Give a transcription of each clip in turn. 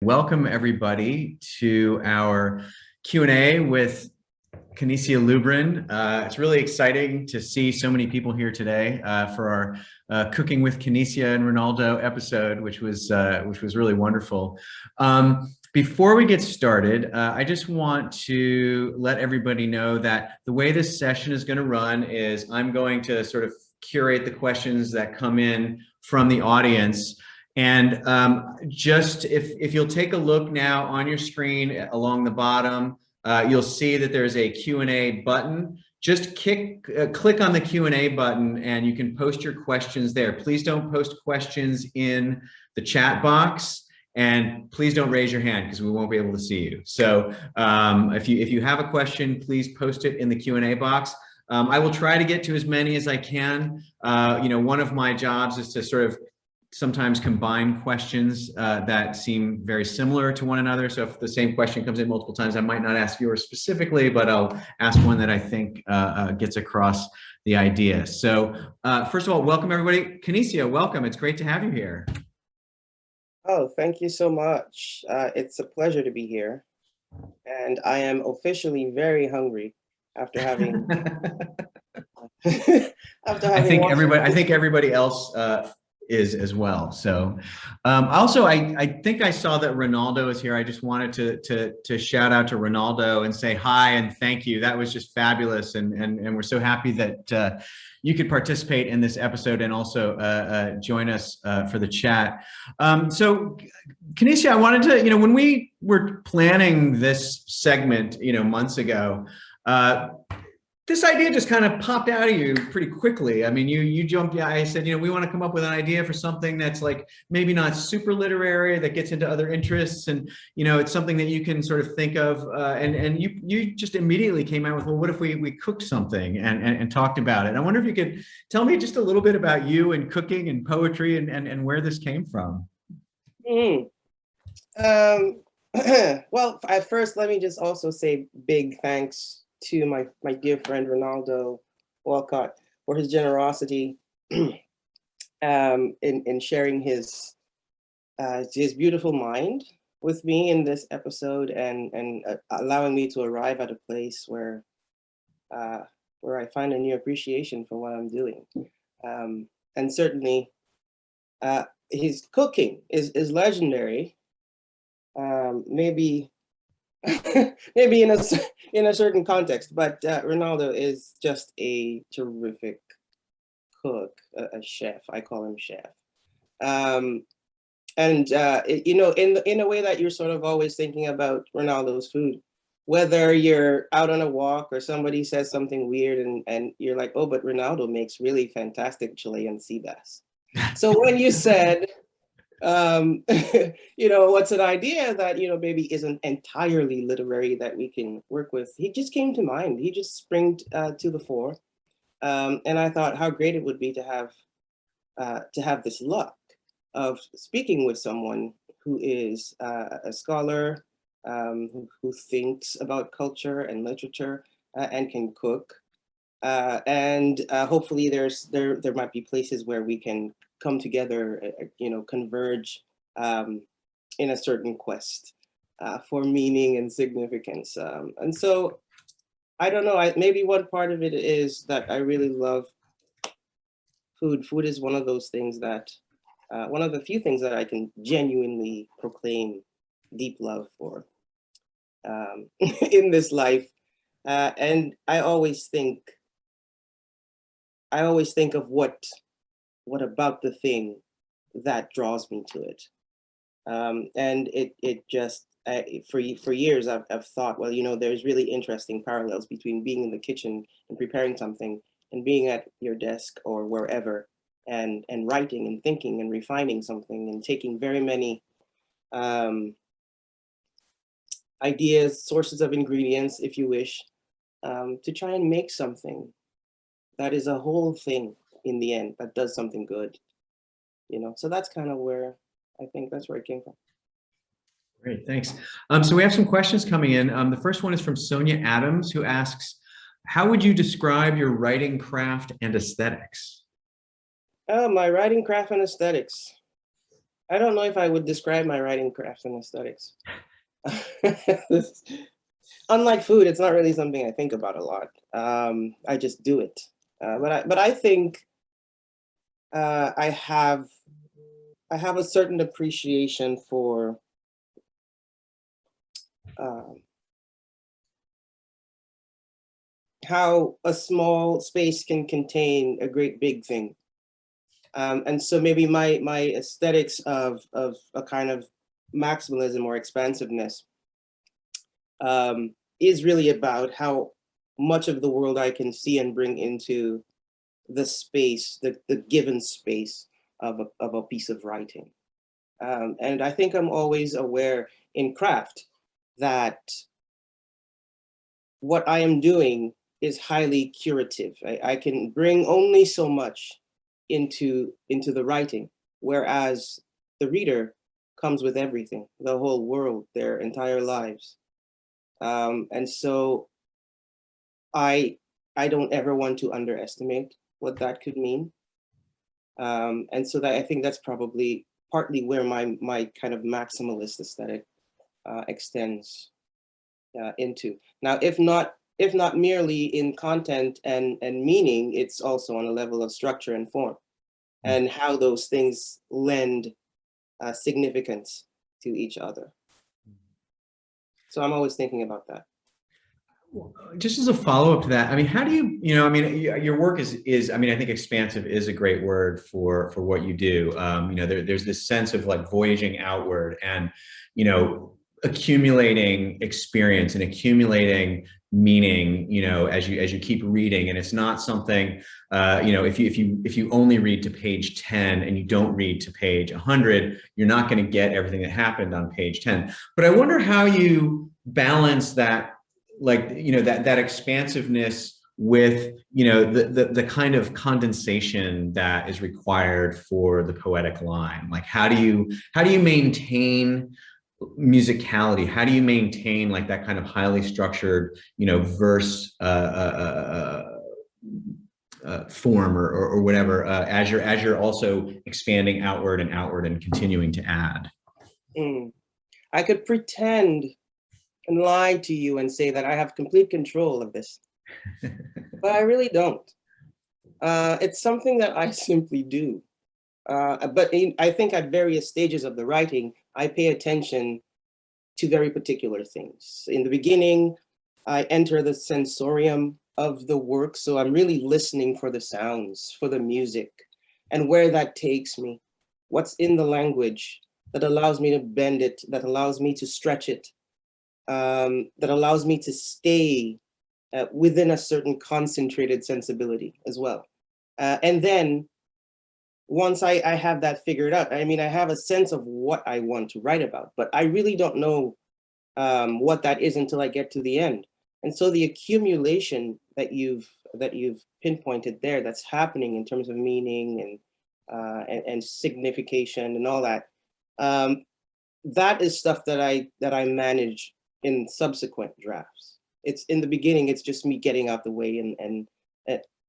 Welcome everybody to our Q&A with Canisia Lubrin. It's really exciting to see so many people here today for our Cooking with Canisia and Ronaldo episode, which was really wonderful. Before we get started, I just want to let everybody know that the way this session is going to run is I'm going to sort of curate the questions that come in from the audience. And just if you'll take a look now on your screen along the bottom, you'll see that there's a Q&A button. Just click on the Q&A button and you can post your questions there. Please don't post questions in the chat box, and please don't raise your hand because we won't be able to see you. So if you have a question, please post it in the Q&A box. I will try to get to as many as I can. One of my jobs is to sort of sometimes combine questions that seem very similar to one another. So if the same question comes in multiple times, I might not ask yours specifically, but I'll ask one that I think gets across the idea. So first of all, welcome everybody. Canisia, welcome. It's great to have you here. Oh, thank you so much. It's a pleasure to be here. And I am officially very hungry after having I think everybody else is as well. So also I think I saw that Ronaldo is here. I just wanted to shout out to Ronaldo and say hi and thank you. That was just fabulous, and we're so happy that you could participate in this episode and also join us for the chat. So Canisia, I wanted to, when we were planning this segment, months ago, this idea just kind of popped out of you pretty quickly. I mean, you jumped. Yeah, I said, we want to come up with an idea for something that's like maybe not super literary, that gets into other interests, and it's something that you can sort of think of. And you just immediately came out with, well, what if we cooked something and talked about it? I wonder if you could tell me just a little bit about you and cooking and poetry and where this came from. Well, at first, let me just also say big thanks to my dear friend Ronaldo Walcott for his generosity in sharing his beautiful mind with me in this episode, and allowing me to arrive at a place where I find a new appreciation for what I'm doing. And certainly his cooking is legendary. Maybe in a certain context, but Ronaldo is just a terrific cook, a chef. I call him chef. In a way that you're sort of always thinking about Ronaldo's food, whether you're out on a walk or somebody says something weird and you're like, oh, but Ronaldo makes really fantastic Chilean sea bass. So when you said, what's an idea that, maybe isn't entirely literary that we can work with, he just came to mind. He just sprang to the fore. And I thought how great it would be to have this luck of speaking with someone who is a scholar, who thinks about culture and literature and can cook. And hopefully there might be places where we can come together, converge in a certain quest for meaning and significance. And so, I don't know, maybe one part of it is that I really love food. Food is one of those things that, one of the few things that I can genuinely proclaim deep love for in this life. And I always think of what about the thing that draws me to it. And it just, for years I've thought, well, there's really interesting parallels between being in the kitchen and preparing something and being at your desk or wherever and writing and thinking and refining something and taking very many ideas, sources of ingredients, if you wish, to try and make something that is a whole thing in the end, that does something good, so that's kind of where I think that's where it came from. Great, thanks. So we have some questions coming in. The first one is from Sonia Adams, who asks, how would you describe your writing craft and aesthetics? Oh, my writing craft and aesthetics. I don't know if I would describe my writing craft and aesthetics. Unlike food, it's not really something I think about a lot. I just do it. But I think I have a certain appreciation for um, how a small space can contain a great big thing. And so maybe my aesthetics of a kind of maximalism or expansiveness is really about how much of the world I can see and bring into the space, the given space of a piece of writing. And I think I'm always aware in craft that what I am doing is highly curative. I can bring only so much into the writing, whereas the reader comes with everything, the whole world, their entire lives. And so I I don't ever want to underestimate what that could mean. And so that I think that's probably partly where my kind of maximalist aesthetic extends into. Now, if not merely in content and meaning, it's also on a level of structure and form, and how those things lend significance to each other. So I'm always thinking about that. Just as a follow-up to that, I mean, how do you, I mean, your work is, I mean, I think expansive is a great word for what you do. There's this sense of like voyaging outward and, accumulating experience and accumulating meaning, as you keep reading. And it's not something, if you only read to page 10 and you don't read to page 100, you're not going to get everything that happened on page 10. But I wonder how you balance that, like that expansiveness with the kind of condensation that is required for the poetic line. Like how do you maintain musicality? How do you maintain like that kind of highly structured verse form or whatever as you're also expanding outward and continuing to add? I could pretend and lie to you and say that I have complete control of this, but I really don't. It's something that I simply do. I think at various stages of the writing, I pay attention to very particular things. In the beginning, I enter the sensorium of the work, so I'm really listening for the sounds, for the music, and where that takes me. What's in the language that allows me to bend it, that allows me to stretch it, that allows me to stay within a certain concentrated sensibility as well. And then once I have that figured out, I mean, I have a sense of what I want to write about, but I really don't know what that is until I get to the end. And so the accumulation that you've pinpointed there, that's happening in terms of meaning and signification and all that, that is stuff that I manage in subsequent drafts. It's in the beginning, it's just me getting out the way and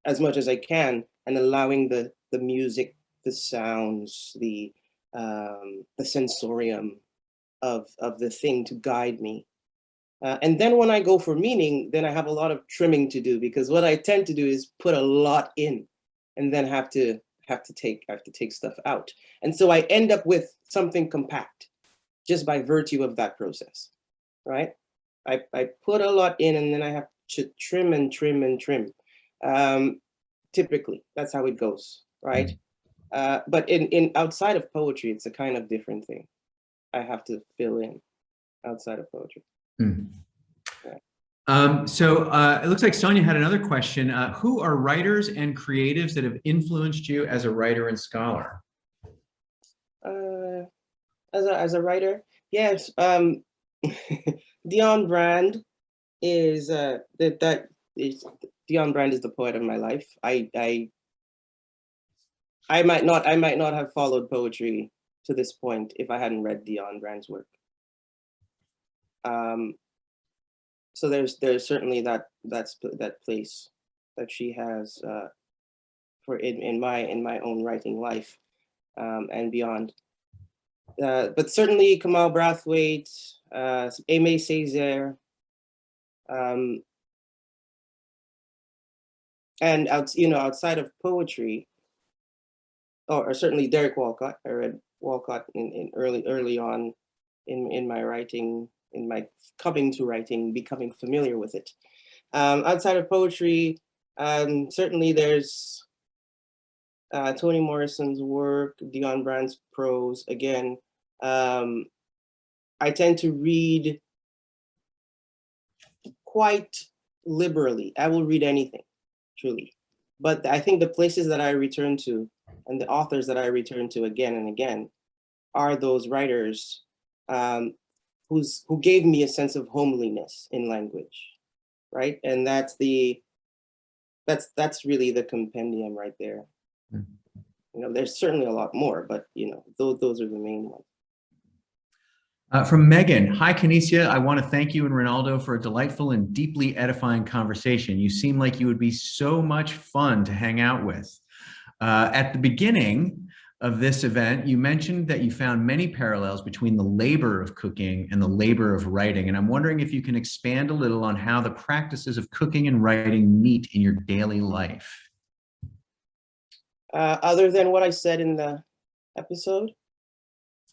as much as I can and allowing the music, the sounds, the sensorium of the thing to guide me. And then when I go for meaning, then I have a lot of trimming to do, because what I tend to do is put a lot in and then have to take stuff out. And so I end up with something compact just by virtue of that process, right? I put a lot in and then I have to trim and trim and trim. Typically, that's how it goes, right? But in outside of poetry, it's a kind of different thing. I have to fill in outside of poetry. So it looks like Sonia had another question. Who are writers and creatives that have influenced you as a writer and scholar? As a writer, yes. Dion Brand is that is Dion Brand is the poet of my life. I might not have followed poetry to this point if I hadn't read Dion Brand's work. So there's certainly that place that she has for in my own writing life and beyond. But certainly Kamal Brathwaite, Aimé Césaire, and outside of poetry, or certainly Derek Walcott. I read Walcott in early on in my writing, in my coming to writing, becoming familiar with it. Outside of poetry, certainly there's Toni Morrison's work, Dion Brand's prose. Again, I tend to read quite liberally. I will read anything, truly. But I think the places that I return to and the authors that I return to again and again are those writers who gave me a sense of homeliness in language, right? And that's really the compendium right there. There's certainly a lot more, but those are the main ones. From Megan, hi Canisia, I want to thank you and Ronaldo for a delightful and deeply edifying conversation. You seem like you would be so much fun to hang out with. At the beginning of this event, you mentioned that you found many parallels between the labor of cooking and the labor of writing. And I'm wondering if you can expand a little on how the practices of cooking and writing meet in your daily life. Other than what I said in the episode,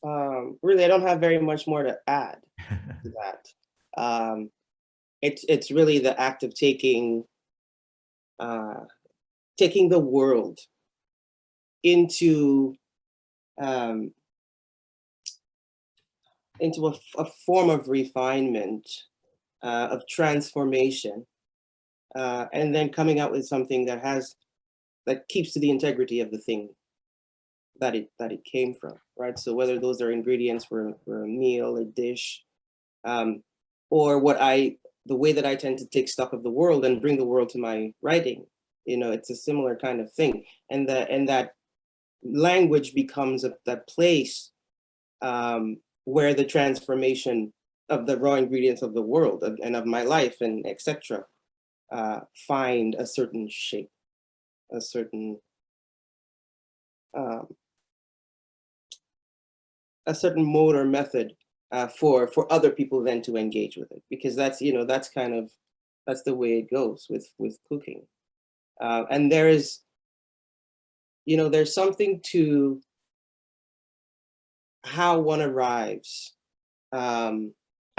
really, I don't have very much more to add to that. It's really the act of taking the world into a form of refinement, of transformation, and then coming out with something that keeps to the integrity of the thing that it came from, right? So whether those are ingredients for a meal, a dish, or the way that I tend to take stock of the world and bring the world to my writing, it's a similar kind of thing. And that language becomes that place where the transformation of the raw ingredients of the world and of my life and etc. Find a certain shape, a certain mode or method for other people then to engage with it, because that's the way it goes with cooking. And there's something to how one arrives at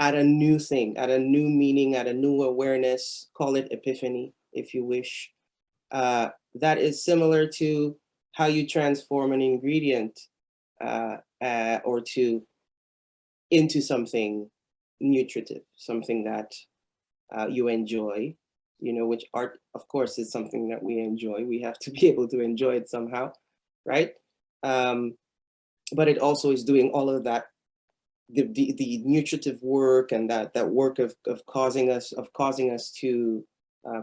a new thing, at a new meaning, at a new awareness, call it epiphany if you wish, that is similar to how you transform an ingredient or into something nutritive, something that you enjoy, which art, of course, is something that we enjoy. We have to be able to enjoy it somehow, right? But it also is doing all of that, the nutritive work and that work of causing us to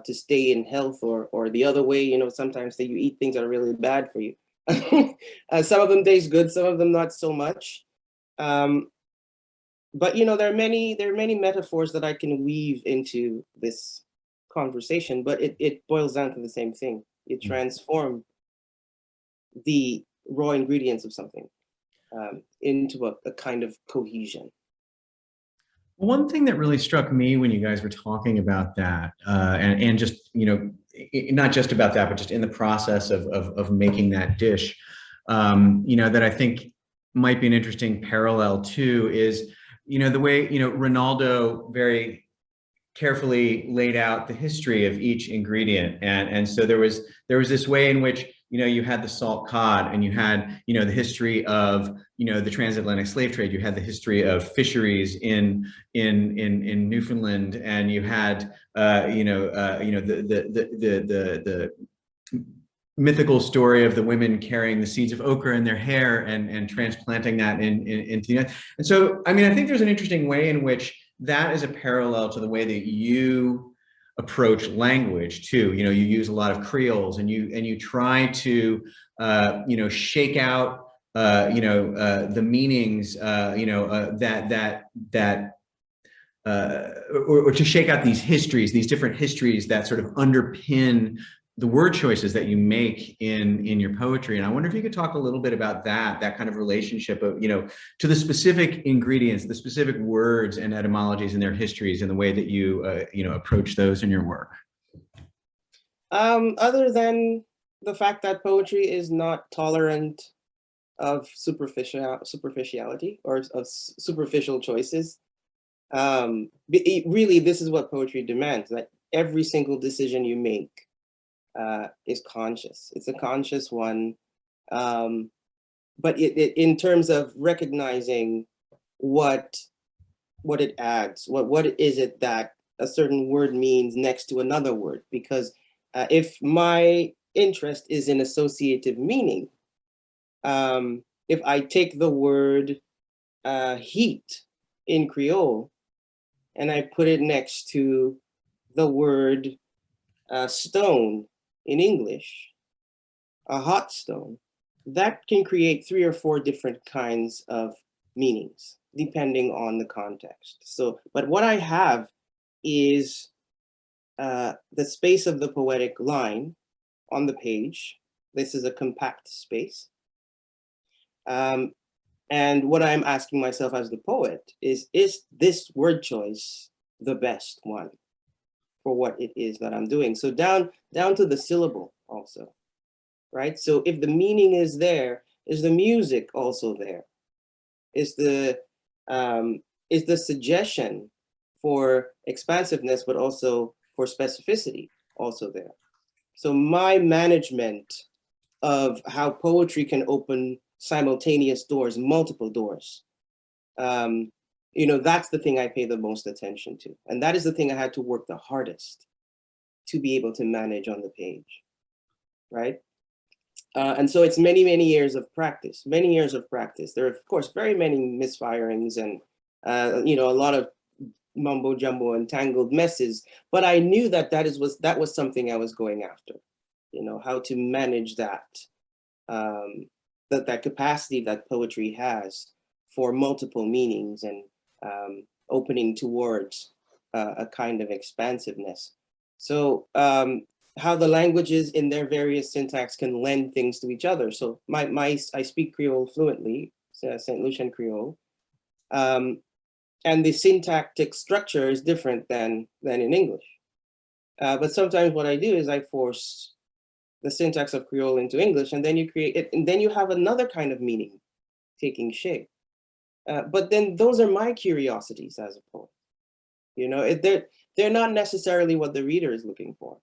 stay in health, or the other way, sometimes that you eat things that are really bad for you. Some of them taste good, some of them not so much. But there are many metaphors that I can weave into this conversation, but it boils down to the same thing. You transform the raw ingredients of something into a kind of cohesion. One thing that really struck me when you guys were talking about that, and just, not just about that, but just in the process of making that dish, that I think might be an interesting parallel too, is, the way, Ronaldo very carefully laid out the history of each ingredient. And so there was this way in which, you had the salt cod, and you had, the history of, the transatlantic slave trade. You had the history of fisheries in Newfoundland, and you had, the mythical story of the women carrying the seeds of okra in their hair and transplanting that into the, and so, I think there's an interesting way in which that is a parallel to the way that you approach language too. You use a lot of creoles, and you try to shake out the meanings or to shake out these histories, these different histories that sort of underpin the word choices that you make in your poetry. And I wonder if you could talk a little bit about that kind of relationship of, to the specific ingredients, the specific words and etymologies and their histories and the way that you, approach those in your work. Other than the fact that poetry is not tolerant of superficiality or of superficial choices, really, this is what poetry demands, that every single decision you make is conscious. It's a conscious one. But in terms of recognizing what it adds, what is it that a certain word means next to another word? Because if my interest is in associative meaning, if I take the word heat in Creole and I put it next to the word stone in English, a hot stone, that can create 3 or 4 different kinds of meanings depending on the context. So, but what I have is the space of the poetic line on the page. This is a compact space. And what I'm asking myself as the poet is this word choice the best one for what it is that I'm doing? So down to the syllable also, right? So if the meaning is there, is the music also there? Is the suggestion for expansiveness, but also for specificity also there? So my management of how poetry can open simultaneous doors, multiple doors, that's the thing I pay the most attention to. And that is the thing I had to work the hardest to be able to manage on the page, right? And so it's many, many years of practice, There are, of course, very many misfirings and, a lot of mumbo jumbo and tangled messes, but I knew that that was something I was going after, how to manage that, that capacity that poetry has for multiple meanings and opening towards a kind of expansiveness. So how the languages in their various syntax can lend things to each other. So I speak Creole fluently, St. Lucian Creole, and the syntactic structure is different than in English. But sometimes what I do is I force the syntax of Creole into English, and then you create it, and then you have another kind of meaning taking shape. But then those are my curiosities as a poet. They're not necessarily what the reader is looking for.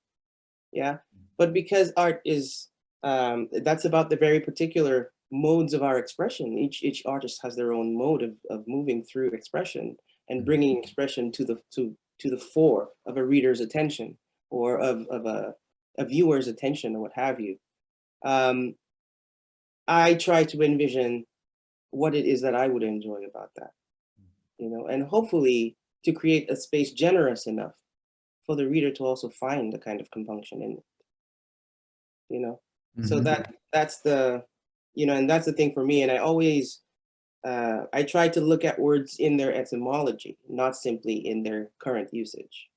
Yeah, but because art is that's about the very particular modes of our expression. Each artist has their own mode of moving through expression and bringing expression to the fore of a reader's attention or of a viewer's attention or what have you. I try to envision what it is that I would enjoy about that, and hopefully to create a space generous enough for the reader to also find the kind of compunction in it, So that's the, and that's the thing for me. And I always, I try to look at words in their etymology, not simply in their current usage,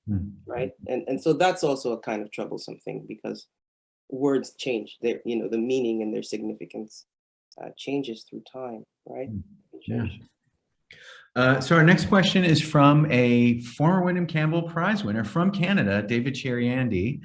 right? And so that's also a kind of troublesome thing because words change, their, the meaning and their significance changes through time, right? Yeah. So our next question is from a former Windham-Campbell Prize winner from Canada, David Cheriandi.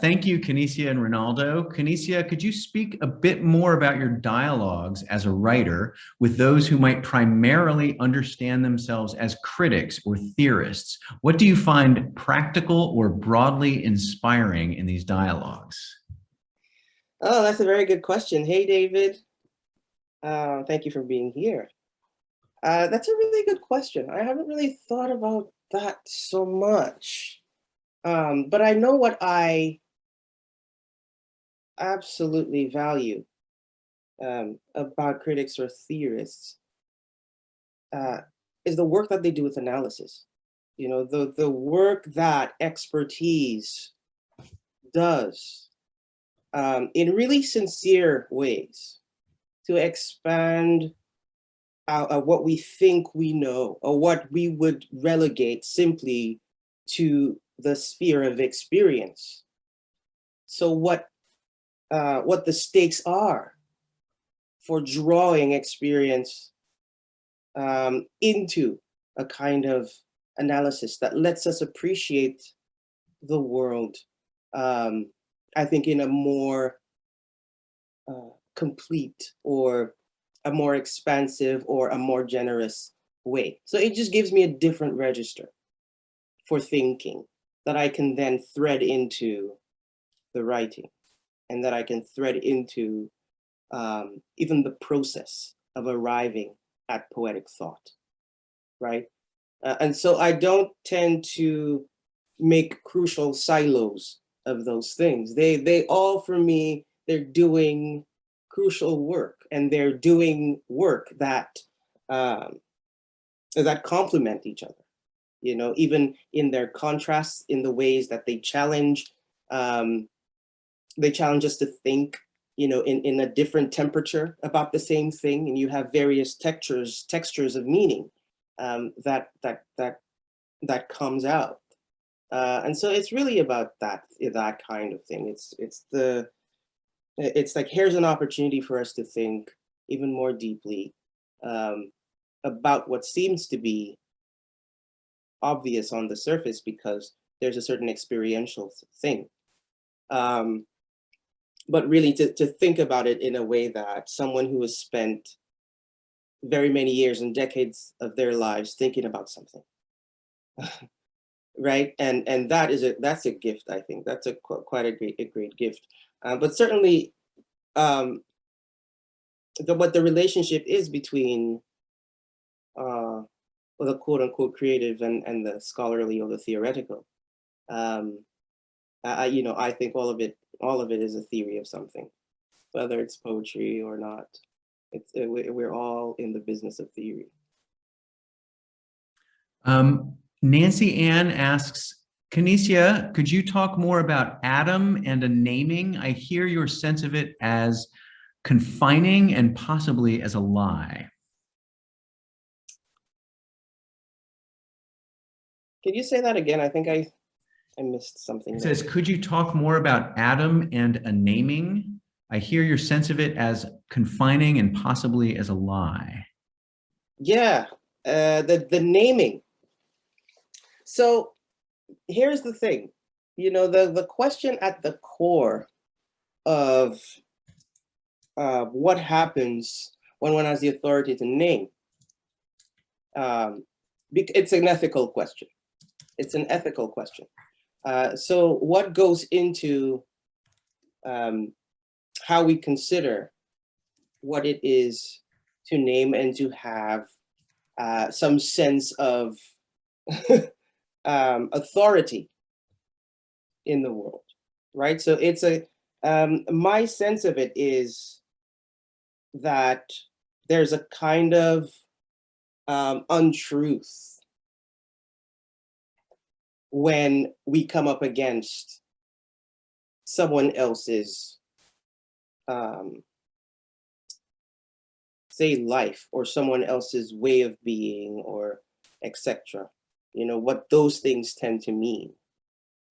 Thank you, Canisia and Ronaldo. Canisia, could you speak a bit more about your dialogues as a writer with those who might primarily understand themselves as critics or theorists? What do you find practical or broadly inspiring in these dialogues? Oh, that's a very good question. Hey, David. Thank you for being here. That's a really good question. I haven't really thought about that so much. But I know what I absolutely value about critics or theorists is the work that they do with analysis. The work that expertise does in really sincere ways to expand what we think we know or what we would relegate simply to the sphere of experience. So what the stakes are for drawing experience into a kind of analysis that lets us appreciate the world, I think, in a more complete or a more expansive or a more generous way. So it just gives me a different register for thinking that I can then thread into the writing, and that I can thread into even the process of arriving at poetic thought, right? And so I don't tend to make crucial silos of those things. They all, for me, they're doing crucial work, and they're doing work that that complement each other. You know, even in their contrasts, in the ways that they challenge us to think, you know, in a different temperature about the same thing, and you have various textures of meaning that comes out. And so it's really about that kind of thing. It's like, here's an opportunity for us to think even more deeply about what seems to be obvious on the surface, because there's a certain experiential thing. But really to think about it in a way that someone who has spent very many years and decades of their lives thinking about something, right? And that's a gift, I think. That's quite a great gift. But certainly, what the relationship is between the quote unquote creative and the scholarly or the theoretical, you know, I think all of it is a theory of something, whether it's poetry or not. We're all in the business of theory. Nancy Ann asks, Canisia, could you talk more about Adam and a naming? I hear your sense of it as confining and possibly as a lie. Can you say that again? I think I missed something. It says, could you talk more about Adam and a naming? I hear your sense of it as confining and possibly as a lie. Yeah, the naming. So here's the thing, you know, the question at the core of what happens when one has the authority to name, it's an ethical question. It's an ethical question. So what goes into how we consider what it is to name and to have some sense of authority in the world, right? So it's my sense of it is that there's a kind of untruth when we come up against someone else's say life, or someone else's way of being, or etc. You know, what those things tend to mean.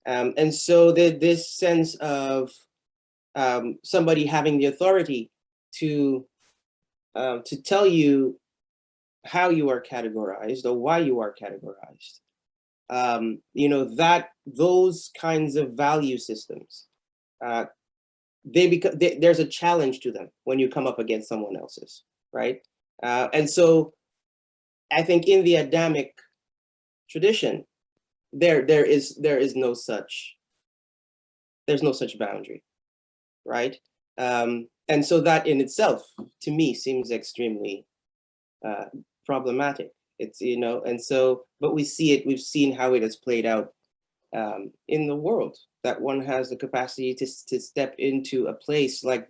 And so this sense of somebody having the authority to tell you how you are categorized or why you are categorized. You know, that those kinds of value systems, there's a challenge to them when you come up against someone else's, right? And so I think in the Adamic tradition, there is no such boundary, right? And so that in itself, to me, seems extremely problematic. It's, you know, and so, but we've seen how it has played out in the world, that one has the capacity to step into a place like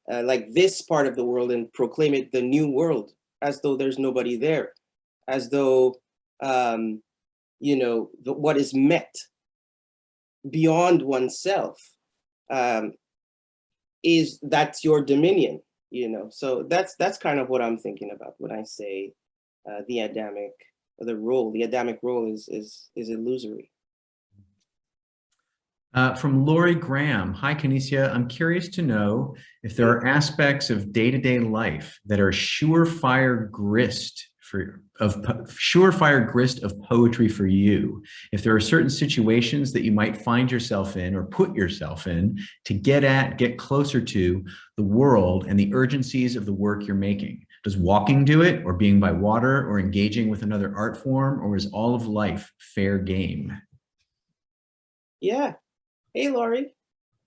like this part of the world and proclaim it the new world, as though there's nobody there, as though you know, what is met beyond oneself that's your dominion, you know. So that's kind of what I'm thinking about when I say the Adamic role is illusory. From Lori Graham. Hi, Canisia. I'm curious to know if there are aspects of day-to-day life that are surefire grist of poetry for you. If there are certain situations that you might find yourself in or put yourself in to get closer to the world and the urgencies of the work you're making. Does walking do it, or being by water, or engaging with another art form, or is all of life fair game? Yeah. Hey, Laurie.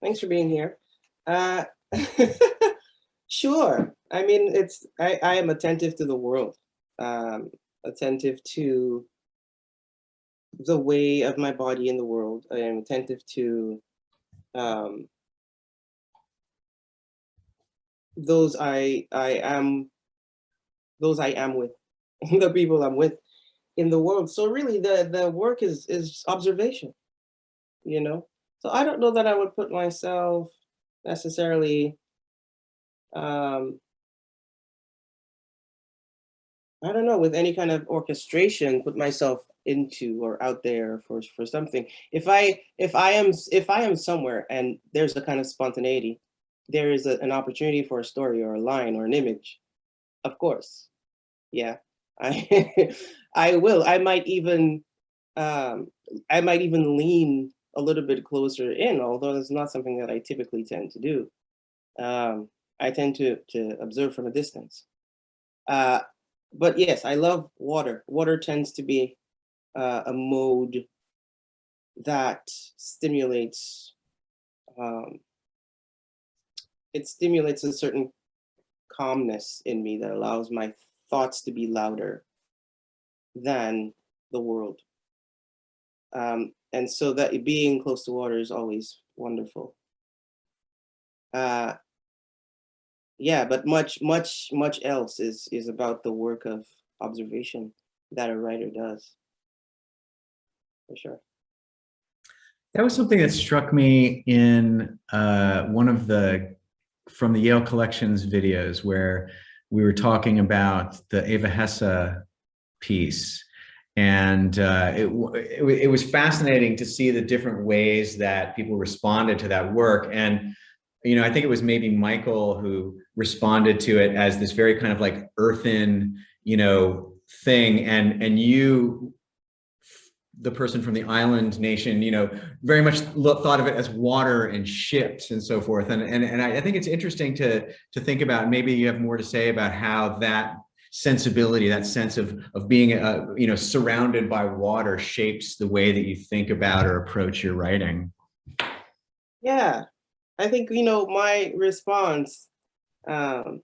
Thanks for being here. Uh, sure. I mean, I am attentive to the world, attentive to the way of my body in the world. I am attentive to um, those those I am with, the people I'm with in the world. So really, the work is observation. You know. So I don't know that I would put myself necessarily. Um, I don't know, with any kind of orchestration, put myself into or out there for something. If I am somewhere and there's a kind of spontaneity, there is an opportunity for a story or a line or an image. Of course, yeah, I I will. Um, I might even lean a little bit closer in, although it's not something that I typically tend to do. Um, I tend to observe from a distance. Uh, but yes, I love water. Water tends to be a mode that stimulates. Um, it stimulates a certain calmness in me that allows my thoughts to be louder than the world. And so that being close to water is always wonderful. Uh, yeah, but much else is about the work of observation that a writer does, for sure. That was something that struck me in one of the from the Yale Collections videos where we were talking about the Eva Hesse piece. And it was fascinating to see the different ways that people responded to that work. And, I think it was maybe Michael who responded to it as this very kind of like earthen, thing. And you, the person from the island nation, very much thought of it as water and ships and so forth. And I think it's interesting to think about. Maybe you have more to say about how that sensibility, that sense of being, surrounded by water, shapes the way that you think about or approach your writing. Yeah, I think my response um,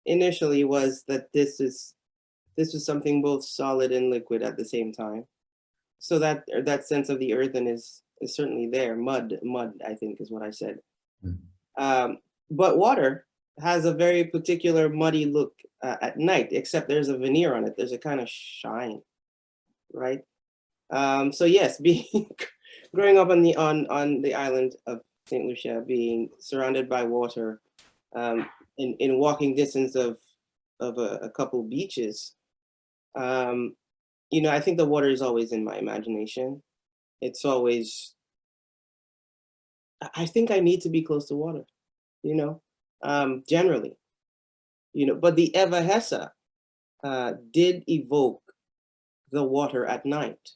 initially was that this was something both solid and liquid at the same time. So that sense of the earthen is certainly there. Mud, I think is what I said. Um, but water has a very particular muddy look at night, except there's a veneer on it. There's a kind of shine, right? So yes, being growing up on the island of St. Lucia, being surrounded by water, in walking distance of a couple beaches, um, I think the water is always in my imagination. It's always. I think I need to be close to water, you know, generally, But the Eva Hesse did evoke the water at night,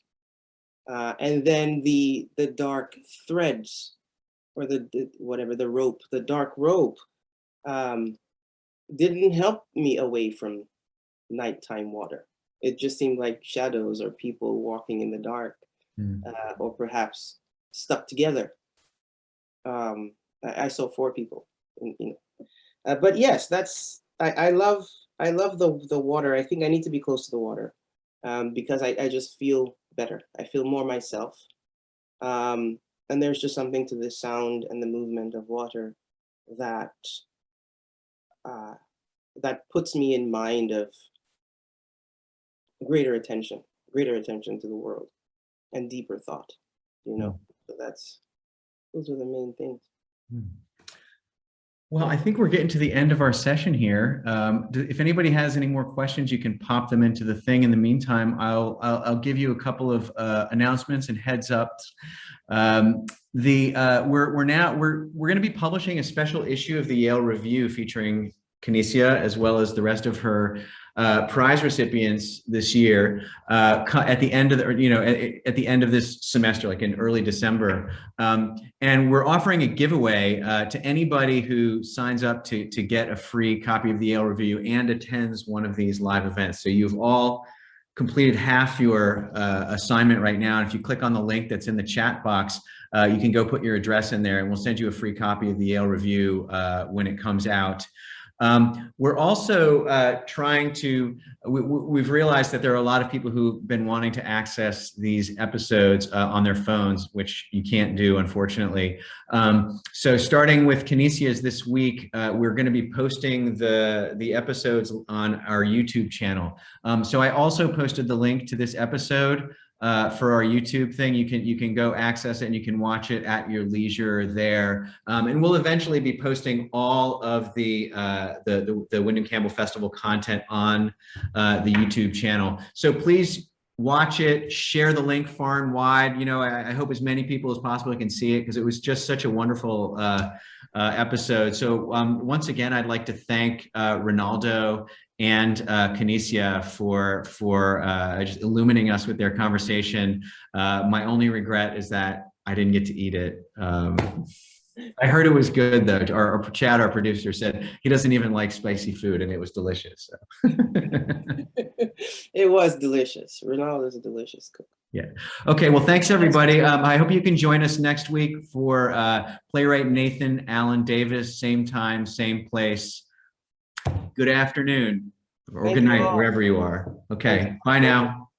and then the dark threads or the whatever the dark rope, um, didn't help me away from nighttime water. It just seemed like shadows or people walking in the dark, Mm. or perhaps stuck together. I saw four people, but yes, I love the water. I think I need to be close to the water, because I just feel better. I feel more myself, um, and there's just something to the sound and the movement of water that uh, that puts me in mind of greater attention, greater attention to the world, and deeper thought. You Mm. know, so those are the main things. Mm. Well, I think we're getting to the end of our session here. If anybody has any more questions, you can pop them into the thing. In the meantime, I'll give you a couple of announcements and heads ups. We're going to be publishing a special issue of the Yale Review featuring Canisia as well as the rest of her prize recipients this year at the end of at the end of this semester, like in early December. And we're offering a giveaway to anybody who signs up to get a free copy of the Yale Review and attends one of these live events. So you've all completed half your assignment right now. And if you click on the link that's in the chat box, you can go put your address in there and we'll send you a free copy of the Yale Review when it comes out. We're also trying to, we've realized that there are a lot of people who've been wanting to access these episodes on their phones, which you can't do, unfortunately. So starting with Canisia's this week, we're going to be posting the episodes on our YouTube channel. So I also posted the link to this episode for our YouTube thing. You can go access it and you can watch it at your leisure there. And we'll eventually be posting all of the Windham-Campbell Festival content on the YouTube channel. So please watch it, share the link far and wide. You know, I hope as many people as possible can see it because it was just such a wonderful episode. So once again, I'd like to thank Ronaldo and Canisia for just illuminating us with their conversation. My only regret is that I didn't get to eat it. I heard it was good though. Our Chad, our producer, said he doesn't even like spicy food, and it was delicious. So. It was delicious. Ronaldo is a delicious cook. Yeah. Okay. Well, thanks everybody. I hope you can join us next week for playwright Nathan Allen Davis, same time, same place. Good afternoon or good night, wherever you are. Okay. Bye now.